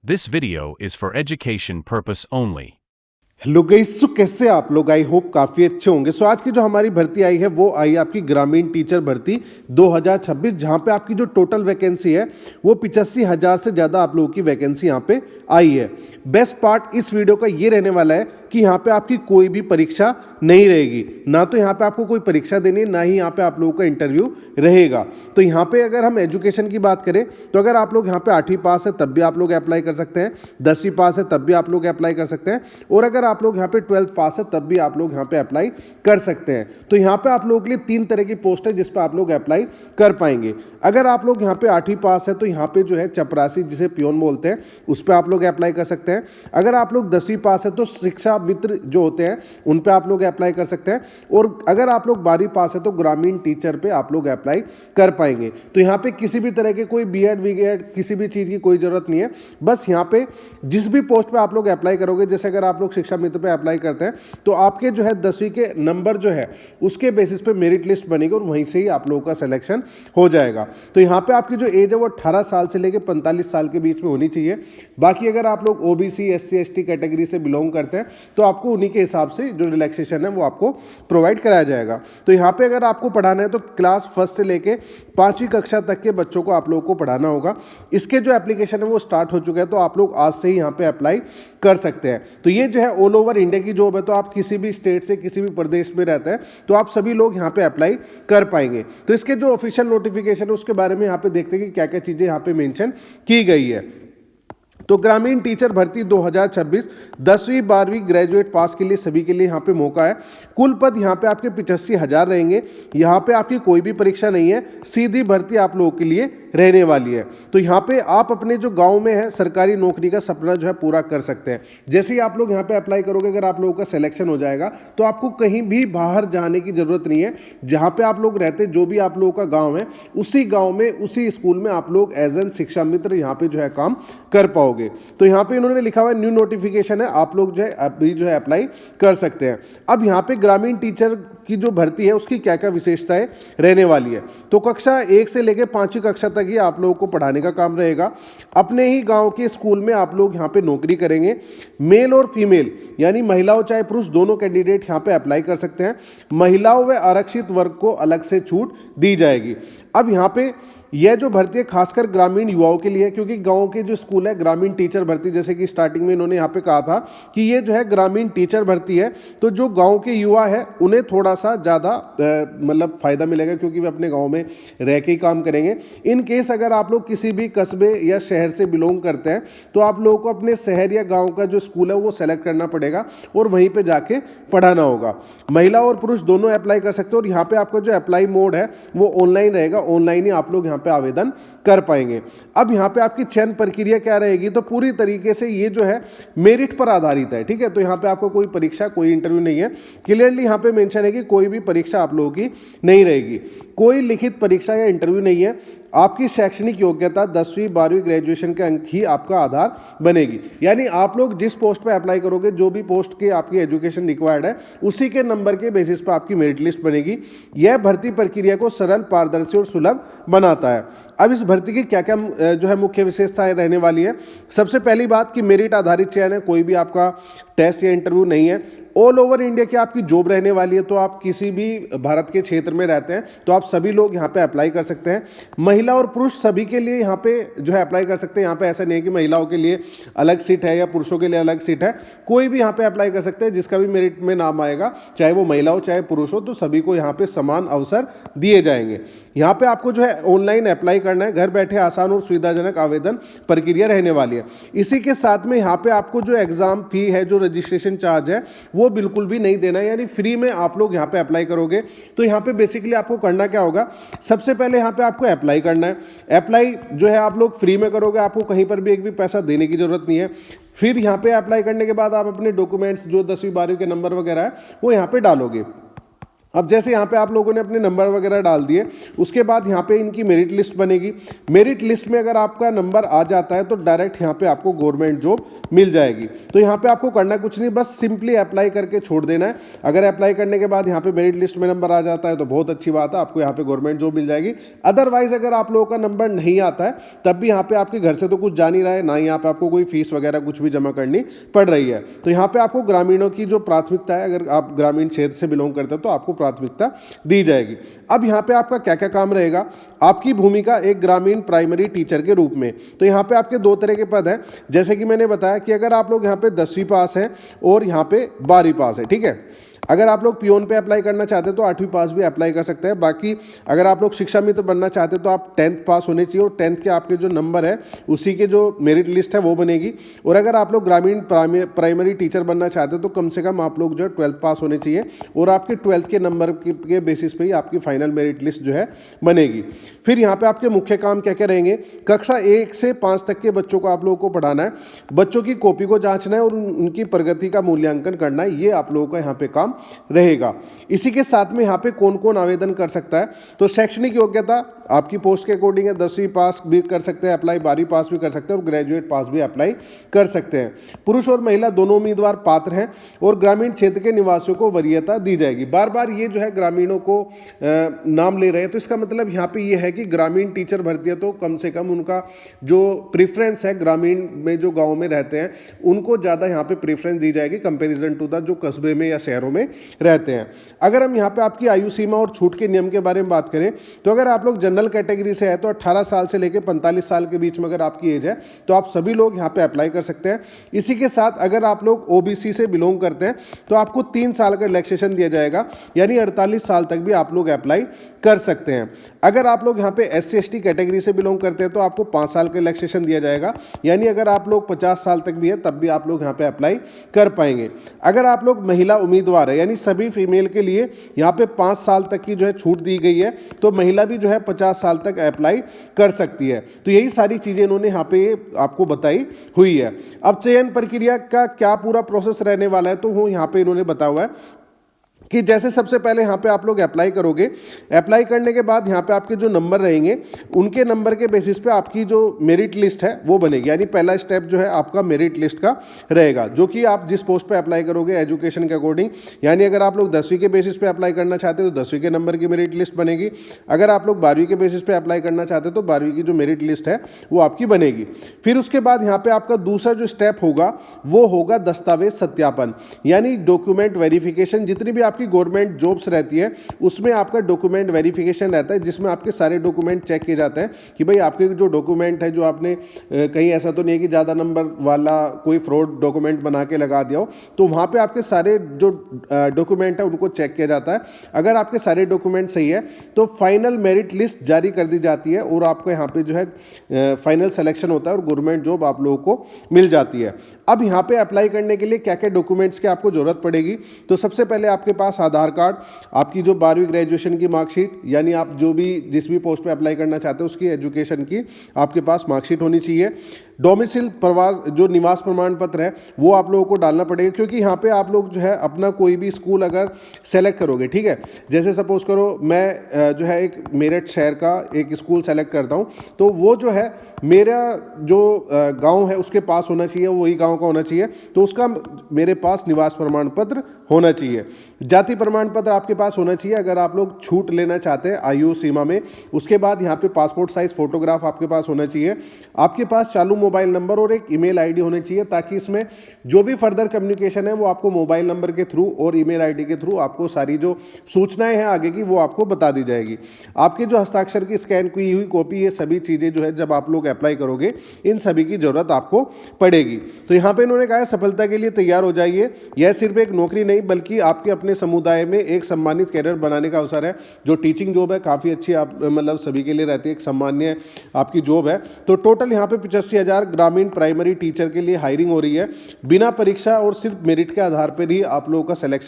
This video is for education purpose only. Hello guys, so कैसे आप लोग? I hope काफ़ी अच्छे होंगे। सो आज की जो हमारी भर्ती आई है वो आई आपकी ग्रामीण टीचर भर्ती 2026, जहां पे आपकी जो टोटल वैकेंसी है वो 85,000 से ज़्यादा आप लोगों की वैकेंसी यहां पे आई है। बेस्ट पार्ट इस वीडियो का ये रहने वाला है कि यहाँ पे आपकी कोई भी परीक्षा नहीं रहेगी, ना तो यहाँ पे आपको कोई परीक्षा देनी है, ना ही यहाँ पे आप लोगों का इंटरव्यू रहेगा। तो यहाँ पे अगर हम एजुकेशन की बात करें तो अगर आप लोग यहाँ पे 8वीं पास है तब भी आप लोग अप्लाई कर सकते हैं, 10वीं पास है तब भी आप लोग अप्लाई कर सकते हैं, और अगर आप लोग यहाँ पे 12th पास है तब भी आप लोग यहाँ पे अप्लाई कर सकते हैं। तो यहाँ पे आप लोगों के लिए 3 तरह की पोस्ट है जिस पर आप लोग अप्लाई कर पाएंगे। अगर आप लोग यहाँ पे 8वीं पास है तो यहाँ पे जो है चपरासी, जिसे पियोन बोलते हैं, उस पर आप लोग अप्लाई कर सकते हैं। अगर आप लोग 10वीं पास है तो शिक्षा मित्र जो होते हैं उन पे आप लोग अप्लाई कर सकते हैं, और अगर आप लोग 12वीं पास है तो ग्रामीण टीचर पे आप लोग अप्लाई कर पाएंगे। तो यहाँ पे किसी भी तरह के कोई बीएड वीएड किसी भी चीज़ की कोई ज़रूरत नहीं है। बस यहाँ पे जिस भी पोस्ट पे आप लोग अप्लाई करोगे, जैसे अगर आप लोग शिक्षा मित्र पे अप्लाई करते हैं तो आपके जो है 10वीं के नंबर जो है उसके बेसिस पे मेरिट लिस्ट बनेगी और वहीं से ही आप लोगों का सिलेक्शन हो जाएगा। तो यहाँ पे आपकी जो एज है वो 18 साल से लेकर 45 साल के बीच में होनी चाहिए। बाकी अगर आप लोग ओबीसी एससी एसटी कैटेगरी से बिलोंग करते हैं तो आपको उन्हीं के हिसाब से जो रिलैक्सेशन है वो आपको प्रोवाइड कराया जाएगा। तो यहाँ पे अगर आपको पढ़ाना है तो क्लास 1 से लेके 5वीं कक्षा तक के बच्चों को आप लोगों को पढ़ाना होगा। इसके जो एप्लीकेशन है वो स्टार्ट हो चुका है, तो आप लोग आज से ही यहाँ पे अप्लाई कर सकते हैं। तो ये जो है ऑल ओवर इंडिया की जॉब है, तो आप किसी भी स्टेट से किसी भी प्रदेश में रहते हैं तो आप सभी लोग यहाँ पे अप्लाई कर पाएंगे। तो इसके जो ऑफिशियल नोटिफिकेशन है उसके बारे में यहाँ पे देखते हैं कि क्या क्या चीज़ें यहाँ पे मेंशन की गई है। तो ग्रामीण टीचर भर्ती 2026 10वीं 12वीं ग्रेजुएट पास के लिए सभी के लिए यहाँ पे मौका है। कुल पद यहाँ पे आपके 85,000 रहेंगे। यहाँ पे आपकी कोई भी परीक्षा नहीं है, सीधी भर्ती आप लोगों के लिए रहने वाली है। तो यहाँ पे आप अपने जो गांव में है सरकारी नौकरी का सपना जो है पूरा कर सकते हैं। जैसे ही आप लोग यहाँ पे अप्लाई करोगे, अगर आप लोगों का सिलेक्शन हो जाएगा तो आपको कहीं भी बाहर जाने की जरूरत नहीं है। जहाँ पे आप लोग रहते, जो भी आप लोगों का गाँव है, उसी गाँव में उसी स्कूल में आप लोग एज एन शिक्षा मित्र यहाँ पे जो है काम कर पाओगे। तो यहाँ पे इन्होंने लिखा हुआ है न्यू नोटिफिकेशन है, आप लोग जो है अभी जो है अप्लाई कर सकते हैं। अब यहाँ पे ग्रामीण टीचर की जो भर्ती है उसकी क्या क्या विशेषताएं रहने वाली है। तो कक्षा 1 से लेकर 5वीं कक्षा तक ही आप लोगों को पढ़ाने का काम रहेगा। अपने ही गांव के स्कूल में आप लोग यहाँ पे नौकरी करेंगे। मेल और फीमेल यानी महिलाओं चाहे पुरुष दोनों कैंडिडेट यहाँ पे अप्लाई कर सकते हैं। महिलाओं व आरक्षित वर्ग को अलग से छूट दी जाएगी। अब यहाँ पे यह जो भर्ती है खासकर ग्रामीण युवाओं के लिए है, क्योंकि गांव के जो स्कूल है ग्रामीण टीचर भर्ती, जैसे कि स्टार्टिंग में इन्होंने यहाँ पे कहा था कि ये जो है ग्रामीण टीचर भर्ती है, तो जो गांव के युवा है उन्हें थोड़ा सा ज़्यादा मतलब फ़ायदा मिलेगा, क्योंकि वे अपने गांव में रह के ही काम करेंगे। इन केस अगर आप लोग किसी भी कस्बे या शहर से बिलोंग करते हैं तो आप लोगों को अपने शहर या गाँव का जो स्कूल है वो सेलेक्ट करना पड़ेगा और वहीं पर जाके पढ़ाना होगा। महिला और पुरुष दोनों अप्लाई कर सकते हैं, और यहाँ पे आपका जो अप्लाई मोड है वो ऑनलाइन रहेगा। ऑनलाइन ही आप लोग यहाँ पे आवेदन कर पाएंगे। अब यहाँ पे आपकी चयन प्रक्रिया क्या रहेगी, तो पूरी तरीके से ये जो है मेरिट पर आधारित है, ठीक है। तो यहाँ पे आपको कोई परीक्षा कोई इंटरव्यू नहीं है। क्लियरली यहाँ पे मेंशन है कि कोई भी परीक्षा आप लोगों की नहीं रहेगी, कोई लिखित परीक्षा या इंटरव्यू नहीं है। आपकी शैक्षणिक योग्यता 10वीं 12वीं ग्रेजुएशन के अंक ही आपका आधार बनेगी। यानी आप लोग जिस पोस्ट पे अप्लाई करोगे, जो भी पोस्ट की आपकी एजुकेशन रिक्वायर्ड है, उसी के नंबर के बेसिस पर आपकी मेरिट लिस्ट बनेगी। यह भर्ती प्रक्रिया को सरल, पारदर्शी और सुलभ बनाता है। अब इस भर्ती की क्या क्या जो है मुख्य विशेषताएं रहने वाली है। सबसे पहली बात कि मेरिट आधारित चयन है, कोई भी आपका टेस्ट या इंटरव्यू नहीं है। ऑल ओवर इंडिया की आपकी जॉब रहने वाली है, तो आप किसी भी भारत के क्षेत्र में रहते हैं तो आप सभी लोग यहाँ पे अप्लाई कर सकते हैं। महिला और पुरुष सभी के लिए यहाँ पे जो है अप्लाई कर सकते हैं। यहाँ पे ऐसा नहीं है कि महिलाओं के लिए अलग सीट है या पुरुषों के लिए अलग सीट है, कोई भी यहाँ पे अप्लाई कर सकते हैं। जिसका भी मेरिट में नाम आएगा, चाहे वो महिला हो चाहे पुरुष हो, तो सभी को यहाँ पे समान अवसर दिए जाएंगे। यहाँ पे आपको जो है ऑनलाइन अप्लाई करना है, घर बैठे आसान और सुविधाजनक आवेदन प्रक्रिया रहने वाली है। इसी के साथ में यहाँ पे आपको जो एग्जाम फी है, जो रजिस्ट्रेशन चार्ज है, वो बिल्कुल भी नहीं देना है, यानी फ्री में आप लोग यहाँ पे अप्लाई करोगे। तो यहाँ पे बेसिकली आपको करना क्या होगा, सबसे पहले यहाँ पे आपको अप्लाई करना है। अप्लाई जो है आप लोग फ्री में करोगे, आपको कहीं पर भी एक भी पैसा देने की जरूरत नहीं है। फिर यहाँ पे अप्लाई करने के बाद आप अपने डॉक्यूमेंट्स जो 10वीं 12वीं के नंबर वगैरह है वो यहाँ पे डालोगे। अब जैसे यहाँ पे आप लोगों ने अपने नंबर वगैरह डाल दिए, उसके बाद यहाँ पे इनकी मेरिट लिस्ट बनेगी। मेरिट लिस्ट में अगर आपका नंबर आ जाता है तो डायरेक्ट यहाँ पे आपको गवर्नमेंट जॉब मिल जाएगी। तो यहाँ पे आपको करना कुछ नहीं, बस सिंपली अप्लाई करके छोड़ देना है। अगर अप्लाई करने के बाद यहाँ पे मेरिट लिस्ट में नंबर आ जाता है तो बहुत अच्छी बात है, आपको यहाँ पे गवर्नमेंट जॉब मिल जाएगी। अदरवाइज अगर आप लोगों का नंबर नहीं आता है तब भी यहाँ पे आपके घर से तो कुछ जा नहीं रहा है, ना ही यहाँ पे आपको कोई फीस वगैरह कुछ भी जमा करनी पड़ रही है। तो यहाँ पे आपको ग्रामीणों की जो प्राथमिकता है, अगर आप ग्रामीण क्षेत्र से बिलोंग करते हो तो आपको प्राथमिकता दी जाएगी। अब यहाँ पे आपका क्या क्या काम रहेगा, आपकी भूमिका एक ग्रामीण प्राइमरी टीचर के रूप में। तो यहाँ पे आपके दो तरह के पद हैं, जैसे कि मैंने बताया कि अगर आप लोग यहाँ पे 10वीं पास हैं और यहाँ पे 12वीं पास है, ठीक है। अगर आप लोग पियोन पे अप्लाई करना चाहते हैं तो 8वीं पास भी अप्लाई कर सकते हैं। बाकी अगर आप लोग शिक्षा मित्र बनना चाहते हैं तो आप 10th पास होने चाहिए और 10th के आपके जो नंबर है उसी के जो मेरिट लिस्ट है वो बनेगी। और अगर आप लोग ग्रामीण प्राइमरी टीचर बनना चाहते हैं तो कम से कम आप लोग जो है 12th पास होने चाहिए और आपके 12th के नंबर के बेसिस पे ही आपकी फाइनल मेरिट लिस्ट जो है बनेगी। फिर यहाँ पे आपके मुख्य काम क्या क्या रहेंगे, कक्षा 1 से 5 तक के बच्चों को आप लोगों को पढ़ाना है, बच्चों की कॉपी को जांचना है और उनकी प्रगति का मूल्यांकन करना है। ये आप लोगों का यहाँ पे काम रहेगा। इसी के साथ में यहाँ पे कौन कौन आवेदन कर सकता है, तो शैक्षणिक योग्यता आपकी पोस्ट के अकॉर्डिंग है, 10वीं पास भी कर सकते हैं अप्लाई, 12वीं पास भी कर सकते हैं और ग्रेजुएट पास भी अप्लाई कर सकते हैं। पुरुष और महिला दोनों उम्मीदवार पात्र हैं और ग्रामीण क्षेत्र के निवासियों को वरीयता दी जाएगी। बार बार ये जो है ग्रामीणों को नाम ले रहे हैं, तो इसका मतलब यहाँ पे ये है कि ग्रामीण टीचर भर्ती है तो कम से कम उनका जो प्रीफरेंस है, ग्रामीण में जो गाँव में रहते हैं उनको ज़्यादा यहाँ पे प्रीफरेंस दी जाएगी कंपेरिजन टू द जो कस्बे में या शहरों में रहते हैं। अगर हम यहाँ पे आपकी आयु सीमा और छूट के नियम के बारे में बात करें तो अगर आप लोग जनरल कैटेगरी से है तो 18 साल से लेकर 45 साल के बीच में अगर आपकी एज है तो आप सभी लोग यहाँ पे अप्लाई कर सकते हैं। इसी के साथ अगर आप लोग ओबीसी से बिलोंग करते हैं तो आपको 3 साल का रिलैक्सेशन दिया जाएगा, यानी 48 साल तक भी आप लोग अप्लाई कर सकते हैं। अगर आप लोग यहाँ पे SC ST कैटेगरी से बिलोंग करते हैं तो आपको 5 साल का रिलैक्सेशन दिया जाएगा, यानी अगर आप लोग 50 साल तक भी है तब भी आप लोग यहाँ पे अप्लाई कर पाएंगे। अगर आप लोग महिला उम्मीदवार है, यानी सभी फीमेल के लिए यहाँ पे 5 साल तक की जो है छूट दी गई है, तो महिला भी जो है 50 साल तक अप्लाई कर सकती है। तो यही सारी चीज़ें इन्होंने यहाँ पे आपको बताई हुई है। अब चयन प्रक्रिया का क्या पूरा प्रोसेस रहने वाला है, तो वो यहाँ पे इन्होंने बताया हुआ है कि जैसे सबसे पहले यहाँ पे आप लोग अप्लाई करोगे, अप्लाई करने के बाद यहाँ पे आपके जो नंबर रहेंगे उनके नंबर के बेसिस पे आपकी जो मेरिट लिस्ट है वो बनेगी। यानी पहला स्टेप जो है आपका मेरिट लिस्ट का रहेगा, जो कि आप जिस पोस्ट पे अप्लाई करोगे एजुकेशन के अकॉर्डिंग, यानी अगर आप लोग 10वीं के बेसिस पे अप्लाई करना चाहते हो तो 10वीं के नंबर की मेरिट लिस्ट बनेगी। अगर आप लोग 12वीं के बेसिस पे अप्लाई करना चाहते हो तो 12वीं की जो मेरिट लिस्ट है वो आपकी बनेगी। फिर उसके बाद यहाँ पे आपका दूसरा जो स्टेप होगा वो होगा दस्तावेज सत्यापन, यानी डॉक्यूमेंट वेरिफिकेशन। जितनी भी आपकी गवर्नमेंट जॉब्स रहती है उसमें आपका डॉक्यूमेंट वेरिफिकेशन रहता है, जिसमें आपके सारे डॉक्यूमेंट चेक किए जाते हैं कि भाई आपके जो डॉक्यूमेंट है, जो आपने कहीं ऐसा तो नहीं है कि ज़्यादा नंबर वाला कोई फ्रॉड डॉक्यूमेंट बना के लगा दिया हो, तो वहाँ पे आपके सारे जो डॉक्यूमेंट है उनको चेक किया जाता है। अगर आपके सारे डॉक्यूमेंट सही है तो फाइनल मेरिट लिस्ट जारी कर दी जाती है और आपको यहाँ पे जो है फाइनल सिलेक्शन होता है और गवर्नमेंट जॉब आप लोगों को मिल जाती है। अब यहाँ पे अप्लाई करने के लिए क्या क्या डॉक्यूमेंट्स की आपको जरूरत पड़ेगी, तो सबसे पहले आपके पास आधार कार्ड, आपकी जो 12वीं ग्रेजुएशन की मार्कशीट, यानी आप जो भी जिस भी पोस्ट पे अप्लाई करना चाहते हो उसकी एजुकेशन की आपके पास मार्कशीट होनी चाहिए। डोमिसिल प्रवास जो निवास प्रमाण पत्र है वो आप लोगों को डालना पड़ेगा, क्योंकि यहाँ पे आप लोग जो है अपना कोई भी स्कूल अगर सेलेक्ट करोगे, ठीक है, जैसे सपोज करो मैं जो है एक मेरठ शहर का एक स्कूल सेलेक्ट करता हूँ, तो वो जो है मेरा जो गांव है उसके पास होना चाहिए, वही गांव का होना चाहिए, तो उसका मेरे पास निवास प्रमाण पत्र होना चाहिए। जाति प्रमाण पत्र आपके पास होना चाहिए अगर आप लोग छूट लेना चाहते हैं आयु सीमा में। उसके बाद यहाँ पे पासपोर्ट साइज फोटोग्राफ आपके पास होना चाहिए। आपके पास चालू मोबाइल नंबर और एक ईमेल आईडी होनी चाहिए, ताकि इसमें जो भी फर्दर कम्युनिकेशन है वो आपको मोबाइल नंबर के थ्रू और ईमेल आईडी के थ्रू आपको सारी जो सूचनाएं हैं आगे की वो आपको बता दी जाएगी। आपके जो हस्ताक्षर की स्कैन की हुई कॉपी, ये सभी चीज़ें जो है जब आप लोग अप्लाई करोगे इन सभी की जरूरत आपको पड़ेगी। तो यहाँ पे इन्होंने कहा है सफलता के लिए तैयार हो जाइए। यह सिर्फ एक नौकरी नहीं बल्कि आपके अपने समुदाय में एक सम्मानित कैरियर बनाने का अवसर है। जो टीचिंग जॉब है काफ़ी अच्छी आप मतलब सभी के लिए रहती है, एक सम्मान्य आपकी जॉब है। तो टोटल यहाँ पे 85,000 ग्रामीण प्राइमरी टीचर के लिए हायरिंग हो रही है, बिना परीक्षा और सिर्फ मेरिट के आधार पर ही आप लोगों का सिलेक्शन